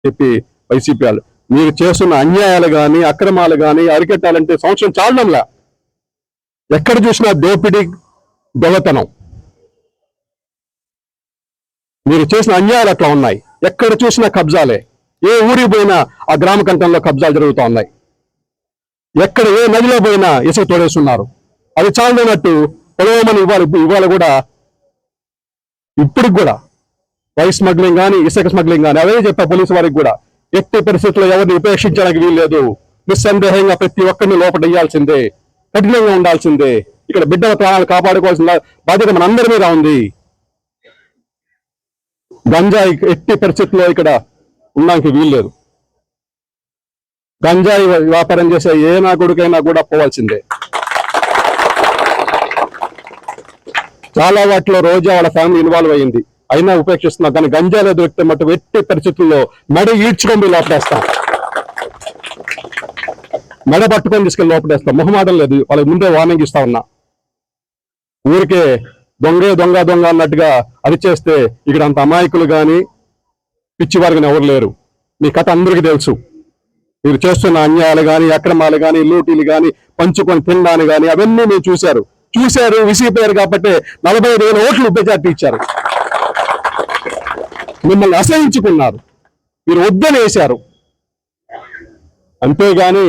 చెప్పి వైసీపీ వాళ్ళు మీరు చేస్తున్న అన్యాయాలు కానీ అక్రమాలు కానీ అరికట్టాలంటే సంవత్సరం చాలడంలా. ఎక్కడ చూసినా దోపిడీ, దొంగతనం. మీరు చేసిన అన్యాయాలు అట్లా ఉన్నాయి. ఎక్కడ చూసినా కబ్జాలే. ఏ ఊరికి పోయినా ఆ గ్రామ కంఠంలో కబ్జాలు జరుగుతూ ఉన్నాయి. ఎక్కడ ఏ నదిలో పోయినా ఇసుక తోడేస్తున్నారు. అది చాలదన్నట్టు పొలవమని ఇవాళ కూడా ఇప్పుడు కూడా వైస్ స్మగ్లింగ్ కానీ ఇసుక స్మగ్లింగ్ కానీ అవే చెప్పా పోలీసు వారికి కూడా. ఎట్టి పరిస్థితుల్లో ఎవరిని ఉపేక్షించడానికి వీల్లేదు. నిస్సందేహంగా ప్రతి ఒక్కరిని లోపడేయాల్సిందే, కఠినంగా ఉండాల్సిందే. ఇక్కడ బిడ్డల ప్రాణాలు కాపాడుకోవాల్సిన బాధ్యత మన అందరి మీద ఉంది. గంజాయి ఎట్టి పరిస్థితుల్లో ఇక్కడ ఉండడానికి వీల్లేదు. గంజాయి వ్యాపారం చేసే ఏ నా కొడుకైనా కూడా పోవాల్సిందే. చాలా వాటిలో రోజా వాళ్ళ ఫ్యామిలీ ఇన్వాల్వ్ అయ్యింది, అయినా ఉపేక్షిస్తున్నా. కానీ గంజాయిలో దొరికితే మటు ఎట్టి పరిస్థితుల్లో మెడ ఈడ్చుకొని లోపడేస్తాం, మెడ పట్టుకొని తీసుకెళ్ళి లోపడేస్తాం. మొహమాటం లేదు, వాళ్ళకి ముందే వార్నింగ్ ఇస్తా ఉన్నా. ఊరికే దొంగే దొంగ దొంగ అన్నట్టుగా అరిచేస్తే ఇక్కడ అంత అమాయకులు కానీ పిచ్చివారు కానీ ఎవరు లేరు. మీ కథ అందరికీ తెలుసు. మీరు చేస్తున్న అన్యాయాలు కానీ అక్రమాలు కానీ లూటీలు కానీ పంచుకొని తినడాన్ని కానీ అవన్నీ మీరు చూశారు, విసిగిపోయారు. కాబట్టి 45,000 ఓట్లు మెజార్టీ ఇచ్చారు. మిమ్మల్ని అసహించుకున్నారు, మీరు వద్దని వేశారు. అంతేగాని